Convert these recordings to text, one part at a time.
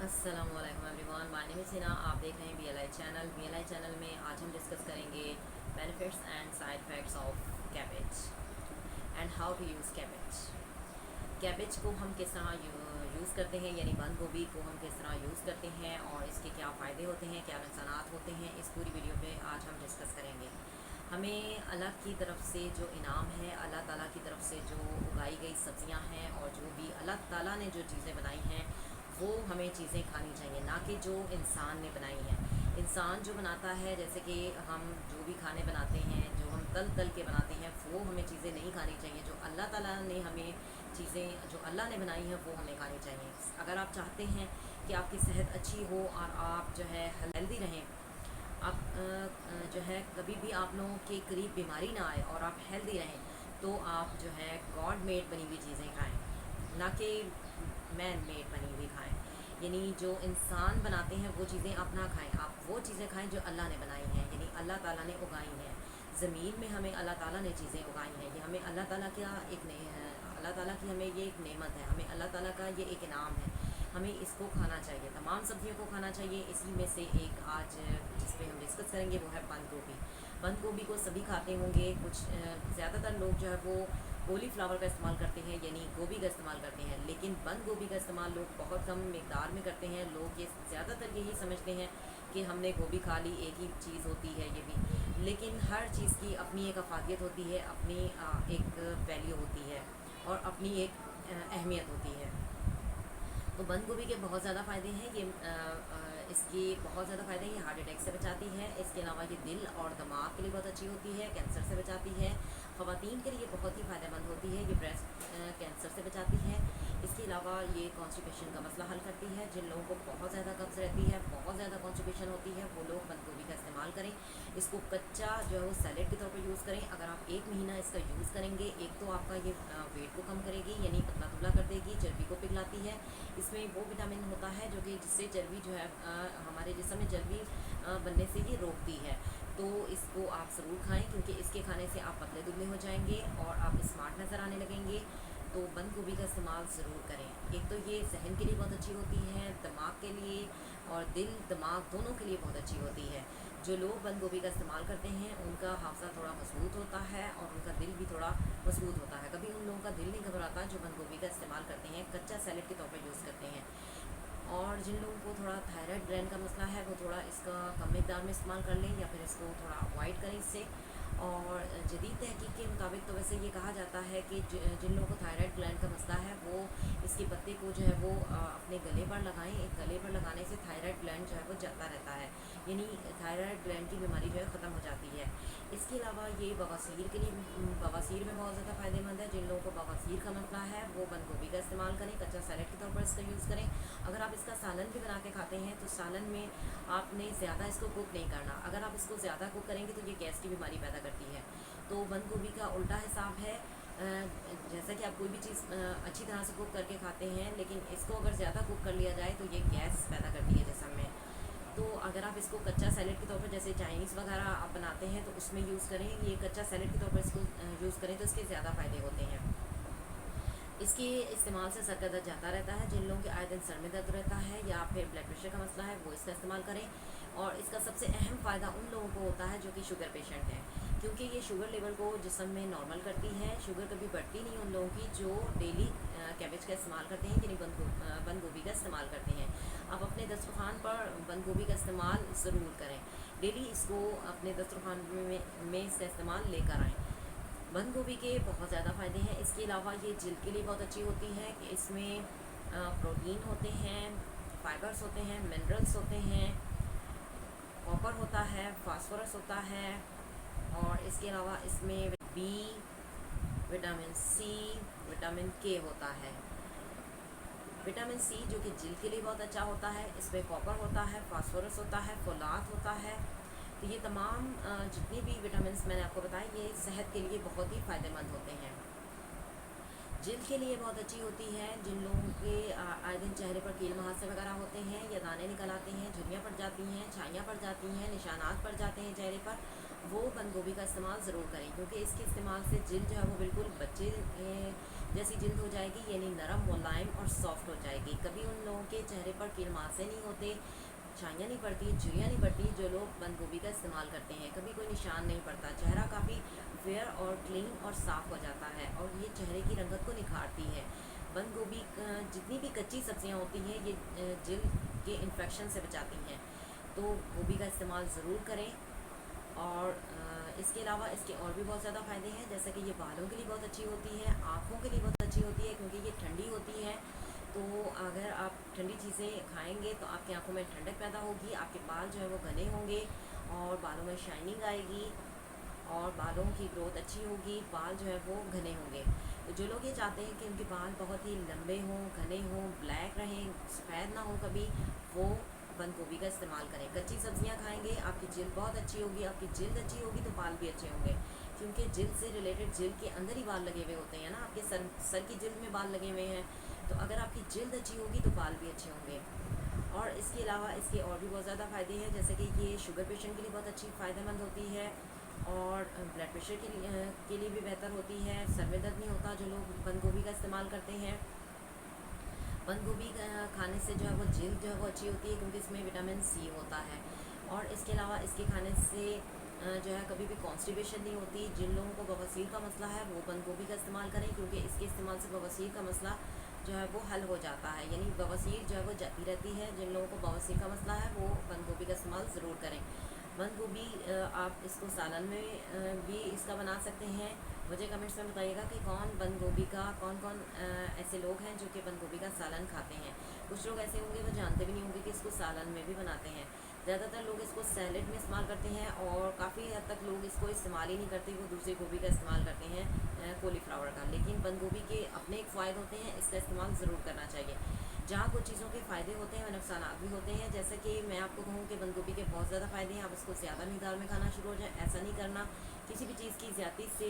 अस्सलामुअलैकुम everyone, my name is Hina. आप देख रहे हैं BLI चैनल में आज हम डिस्कस करेंगे benefits and side effects of cabbage and how to use cabbage. Cabbage को हम किस तरह यूज़ करते हैं, यानी बंद गोभी को हम किस तरह यूज़ करते हैं और इसके क्या फ़ायदे होते हैं, क्या नुकसानात होते हैं, इस पूरी वीडियो पे आज हम डिस्कस करेंगे। हमें अल्लाह की तरफ से जो इनाम है, अल्लाह ताला की तरफ से जो उगाई गई सब्ज़ियां हैं और जो भी अल्लाह ताला ने जो चीज़ें बनाई हैं वो हमें चीज़ें खानी चाहिए, ना कि जो इंसान ने बनाई हैं। इंसान जो बनाता है, जैसे कि हम जो भी खाने बनाते हैं, जो हम तल तल के बनाते हैं, वो हमें चीज़ें नहीं खानी चाहिए। जो अल्लाह ताला ने हमें चीज़ें जो अल्लाह ने बनाई हैं वो हमें खानी चाहिए। अगर आप चाहते हैं कि आपकी सेहत अच्छी हो और आप जो है हेल्दी रहें, आप जो है कभी भी आप लोगों के करीब बीमारी ना आए और आप हेल्दी रहें, तो आप जो है गॉड मेड बनी हुई चीज़ें खाएं, ना कि मैन मेड बनी हुई खाएं। यानी जो इंसान बनाते हैं वो चीज़ें आप ना खाएं, आप वो चीज़ें खाएं जो अल्लाह ने बनाई हैं, यानी अल्लाह ताला ने उगाई हैं। ज़मीन में हमें अल्लाह ताला ने चीज़ें उगाई हैं, ये हमें अल्लाह ताला का अल्लाह ताला की हमें ये एक नेमत है, हमें अल्लाह ताला का ये एक इनाम है। हमें इसको खाना चाहिए, तमाम सब्जियों को खाना चाहिए। इसी में से एक आज जिस पे हम डिस्कस करेंगे वो है बंद गोभी। बंद गोभी को सभी खाते होंगे, कुछ ज़्यादातर लोग जो है वो कॉलीफ्लावर का इस्तेमाल करते हैं, यानी गोभी का इस्तेमाल करते हैं, लेकिन बंद गोभी का इस्तेमाल लोग बहुत कम मिकदार में करते हैं। लोग ये ज़्यादातर यही समझते हैं कि हमने गोभी खा ली, एक ही चीज़ होती है ये भी, लेकिन हर चीज़ की अपनी एक अफादियत होती है, अपनी एक वैल्यू होती है और अपनी एक अहमियत होती है। तो बंद गोभी के बहुत ज़्यादा फ़ायदे हैं। इसके बहुत ज़्यादा फ़ायदे हैं। ये हार्ट अटैक से बचाती है। इसके अलावा ये दिल और दिमाग के लिए बहुत अच्छी होती है, कैंसर से बचाती है। ख़वातीन के लिए बहुत ही फ़ायदेमंद होती है, ये ब्रेस्ट कैंसर से बचाती है। इसके अलावा ये कॉन्स्टिपेशन का मसला हल करती है। जिन लोगों को बहुत ज़्यादा कब्ज़ रहती है, बहुत ज़्यादा कॉन्स्टिपेशन होती है, वो लोग बंद गोभी का इस्तेमाल करें। इसको कच्चा जो है वो सैलेड के तौर पर यूज़ करें। अगर आप 1 महीना इसका यूज़ करेंगे, एक तो आपका ये वेट को कम करेगी, यानी पतला दुबला कर देगी, चर्बी को पिघलाती है। इसमें वो विटामिन होता है जो कि जिससे चर्बी जो है हमारे जिस्म में चर्बी बनने से ये रोकती है। तो इसको आप ज़रूर खाएं, क्योंकि इसके खाने से आप पतले दुबले हो जाएंगे और आप स्मार्ट नज़र आने लगेंगे। तो बंद गोभी का इस्तेमाल ज़रूर करें। एक तो ये जहन के लिए बहुत अच्छी होती है, दिमाग के लिए और दिल दिमाग दोनों के लिए बहुत अच्छी होती है। जो लोग बंद गोभी का इस्तेमाल करते हैं उनका हाफजा थोड़ा मजबूत होता है और उनका दिल भी थोड़ा मजबूत होता है। कभी उन लोगों का दिल नहीं घबराता जो बंद गोभी का इस्तेमाल करते हैं, कच्चा सैलेड के तौर पर यूज़ करते हैं। और जिन लोगों को थोड़ा थायराइड ग्लैंड का मसला है वो थोड़ा इसका कम मिकदार में इस्तेमाल कर लें, या फिर इसको थोड़ा अवॉइड करें इससे। और जदीद तहकीक के मुताबिक तो वैसे ये कहा जाता है कि जिन लोगों को थायराइड ग्लैंड का मसला है वो इसके पत्ते को जो है वो अपने गले पर लगाएं। एक गले पर लगाने से थायराइड ग्लैंड जो है वो जाता रहता है, यानी थायराइड ग्लैंड की बीमारी जो है ख़त्म हो जाती है। इसके अलावा ये बवासीर के लिए बवासीर में बहुत ज़्यादा फ़ायदेमंद है। जिन लोगों को बवासीर का मसला है वो बंद गोभी का इस्तेमाल करें, कच्चा सैलेड के तौर पर इसका यूज़ करें। अगर आप इसका सालन भी बना के खाते हैं तो सालन में आपने ज़्यादा इसको कुक नहीं करना। अगर आप इसको ज़्यादा कुक करेंगे तो ये गैस की बीमारी पैदा करती है। तो बंद गोभी का उल्टा हिसाब है। जैसा कि आप कोई भी चीज़ अच्छी तरह से कुक करके खाते हैं, लेकिन इसको अगर ज़्यादा कुक कर लिया जाए तो ये गैस पैदा करती है जिस्म में। तो अगर आप इसको कच्चा सैलेड के तौर पर, जैसे चाइनीज़ वगैरह आप बनाते हैं, तो उसमें यूज़ करें। ये कच्चा सैलेड के तौर पर इसको यूज़ करें तो इसके ज़्यादा फ़ायदे होते हैं। इसके इस्तेमाल से सर का दर्द जाता रहता है। जिन लोगों के आए दिन सर में दर्द रहता है या फिर ब्लड प्रेशर का मसला है वो इसका इस्तेमाल करें। और इसका सबसे अहम फ़ायदा उन लोगों को होता है जो कि शुगर पेशेंट हैं, क्योंकि ये शुगर लेवल को जिस्म में नॉर्मल करती है। शुगर कभी बढ़ती नहीं उन लोगों की जो डेली कैबेज का इस्तेमाल करते हैं, यानी बंद गोभी का इस्तेमाल करते हैं। आप अपने दस्तरखान पर बंद गोभी का इस्तेमाल ज़रूर करें। डेली इसको अपने दस्तरखान में इसका इस्तेमाल लेकर आएँ। बंद गोभी के बहुत ज़्यादा फ़ायदे हैं। इसके अलावा ये जिल्द के लिए बहुत अच्छी होती है कि इसमें प्रोटीन होते हैं, फाइबर्स होते हैं, मिनरल्स होते हैं, कॉपर होता है, फास्फोरस होता है, और इसके अलावा इसमें बी, विटामिन सी, विटामिन के होता है। विटामिन सी जो कि जिल्द के लिए बहुत अच्छा होता है, इसमें कॉपर होता है, फास्फोरस होता है, फोलात होता है। तो ये तमाम जितनी भी विटामिन मैंने आपको बताया ये सेहत के लिए बहुत ही फ़ायदेमंद होते हैं। जिल्द के लिए बहुत अच्छी होती है। जिन लोगों के आए दिन चेहरे पर कील मुहासे वगैरह होते हैं या दाने निकल आते हैं, झुर्रियाँ पड़ जाती हैं, छाइयाँ पड़ जाती हैं, निशानात पड़ जाते हैं चेहरे पर, वो बंद गोभी का इस्तेमाल ज़रूर करें, क्योंकि इसके इस्तेमाल से जिल्द जो है वो बिल्कुल बच्चे जैसी जिल्द हो जाएगी यानी नरम, मुलायम और सॉफ्ट हो जाएगी। कभी उन लोगों के चेहरे पर कीलमासे नहीं होते, छाइयाँ नहीं पड़ती, झुर्रियाँ नहीं पड़ती जो लोग बंद गोभी का इस्तेमाल करते हैं। कभी कोई निशान नहीं पड़ता, चेहरा काफ़ी फेयर और क्लीन और साफ़ हो जाता है और ये चेहरे की रंगत को निखारती है। बंद गोभी जितनी भी कच्ची सब्जियां होती हैं ये जिल्द के इन्फेक्शन से बचाती हैं, तो गोभी का इस्तेमाल ज़रूर करें। और इसके अलावा इसके और भी बहुत ज़्यादा फ़ायदे हैं, जैसे कि ये बालों के लिए बहुत अच्छी होती है, आँखों के लिए बहुत अच्छी होती है क्योंकि ये ठंडी होती है। तो अगर आप ठंडी चीज़ें खाएंगे तो आपकी आंखों में ठंडक पैदा होगी, आपके बाल जो है वो घने होंगे और बालों में शाइनिंग आएगी और बालों की ग्रोथ अच्छी होगी, बाल जो है वो घने होंगे। तो जो लोग ये चाहते हैं कि उनके बाल बहुत ही लंबे हों, घने हों, ब्लैक रहें, सफ़ेद ना हो कभी, वो बंद गोभी का इस्तेमाल करें। कच्ची सब्जियां खाएंगे, आपकी जिल्द बहुत अच्छी होगी, आपकी जिल्द अच्छी होगी तो बाल भी अच्छे होंगे, क्योंकि जिल्द से रिलेटेड जिल्द के अंदर ही बाल लगे हुए होते हैं ना, आपके सर की जिल्द में बाल लगे हुए हैं, तो अगर आपकी जिल्द अच्छी होगी तो बाल भी अच्छे होंगे। और इसके अलावा इसके और भी बहुत ज़्यादा फ़ायदे हैं, जैसे कि ये शुगर पेशेंट के लिए बहुत अच्छी फ़ायदेमंद होती है और ब्लड प्रेशर के लिए भी बेहतर होती है। सर में दर्द नहीं होता जो लोग बंद गोभी का इस्तेमाल करते हैं। बंद गोभी खाने से जो है वो जिल्द जो है वो अच्छी होती है क्योंकि इसमें विटामिन सी होता है। और इसके अलावा इसके खाने से जो है कभी भी कॉन्स्टिपेशन नहीं होती। जिन लोगों को बवासीर का मसला है वो बंद गोभी का इस्तेमाल करें, क्योंकि इसके इस्तेमाल से बवासीर का मसला जो है वो हल हो जाता है, यानी बवासीर जो है वो जाती रहती है। जिन लोगों को बवासीर का मसला है वो बंद गोभी का इस्तेमाल ज़रूर करें। बंद गोभी आप इसको सालन में भी इसका बना सकते हैं। मुझे कमेंट्स में बताइएगा कि कौन कौन ऐसे लोग हैं जो कि बंद गोभी का सालन खाते हैं। कुछ लोग ऐसे होंगे वो जानते भी नहीं होंगे कि इसको सालन में भी बनाते हैं। ज़्यादातर लोग इसको सैलेड में इस्तेमाल करते हैं और काफ़ी हद तक लोग इसको इस्तेमाल ही नहीं करते, वो दूसरी गोभी का इस्तेमाल करते हैं, कॉलीफ्लावर का। लेकिन बंद गोभी के अपने एक फ़ायदे होते हैं, इसका इस्तेमाल ज़रूर करना चाहिए। जहाँ कुछ चीज़ों के फ़ायदे होते हैं नुकसान भी होते हैं, जैसे कि मैं आपको कहूँ कि बंद गोभी के बहुत ज़्यादा फ़ायदे हैं, आप इसको ज़्यादा मिक़दार में खाना शुरू हो जाए, ऐसा नहीं करना। किसी भी चीज़ की ज़्यादती से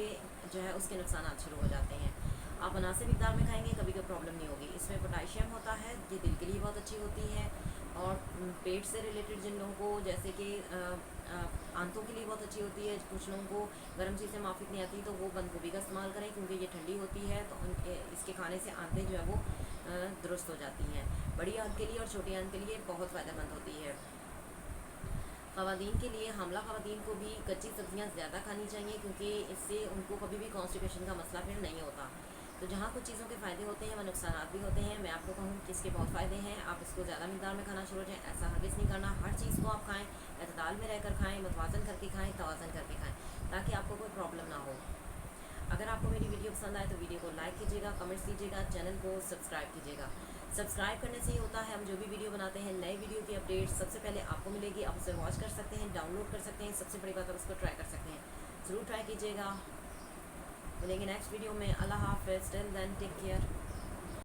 जो है उसके नुकसान शुरू हो जाते हैं। आप मुनासिब मिक़दार में खाएंगे कभी कोई प्रॉब्लम नहीं होगी। इसमें पोटाशियम होता है, ये दिल के लिए बहुत अच्छी होती है और पेट से रिलेटेड जिन लोगों को, जैसे कि आंतों के लिए बहुत अच्छी होती है। कुछ लोगों को गर्म चीज़ें माफिक नहीं आती तो वो बंद गोभी का इस्तेमाल करें क्योंकि ये ठंडी होती है, तो उनके इसके खाने से आंतें जो है वो दुरुस्त हो जाती हैं। बड़ी आंत के लिए और छोटी आंत के लिए बहुत फ़ायदेमंद होती है। ख़वातीन के लिए, हामला ख़वातीन को भी कच्ची सब्ज़ियाँ ज़्यादा खानी चाहिए क्योंकि इससे उनको कभी भी कॉन्स्टिपेशन का मसला फिर नहीं होता। तो जहाँ कुछ चीज़ों के फ़ायदे होते हैं वह नुकसान भी होते हैं। मैं आपको कहूँ कि इसके बहुत फ़ायदे हैं, आप इसको ज़्यादा मिक़दार में खाना शुरू हो जाए, ऐसा हरगिज़ नहीं करना। हर चीज़ को आप खाएँ, एतदाल में रहकर खाएँ, मतवाज़न करके खाएँ, तवाज़न करके खाएँ, ताकि आपको कोई प्रॉब्लम ना हो। अगर आपको मेरी वीडियो पसंद आए तो वीडियो को लाइक कीजिएगा, कमेंट्स कीजिएगा, चैनल को सब्सक्राइब कीजिएगा। सब्सक्राइब करने से ही होता है, हम जो भी वीडियो बनाते हैं, नए वीडियो की अपडेट सबसे पहले आपको मिलेगी। आप उसे वॉच कर सकते हैं, डाउनलोड कर सकते हैं, सबसे बड़ी बात आप उसको ट्राई कर सकते हैं। ज़रूर ट्राई कीजिएगा। मिलेंगे नेक्स्ट वीडियो में। अल्लाह हाफ़िज़, टिल देन टेक केयर।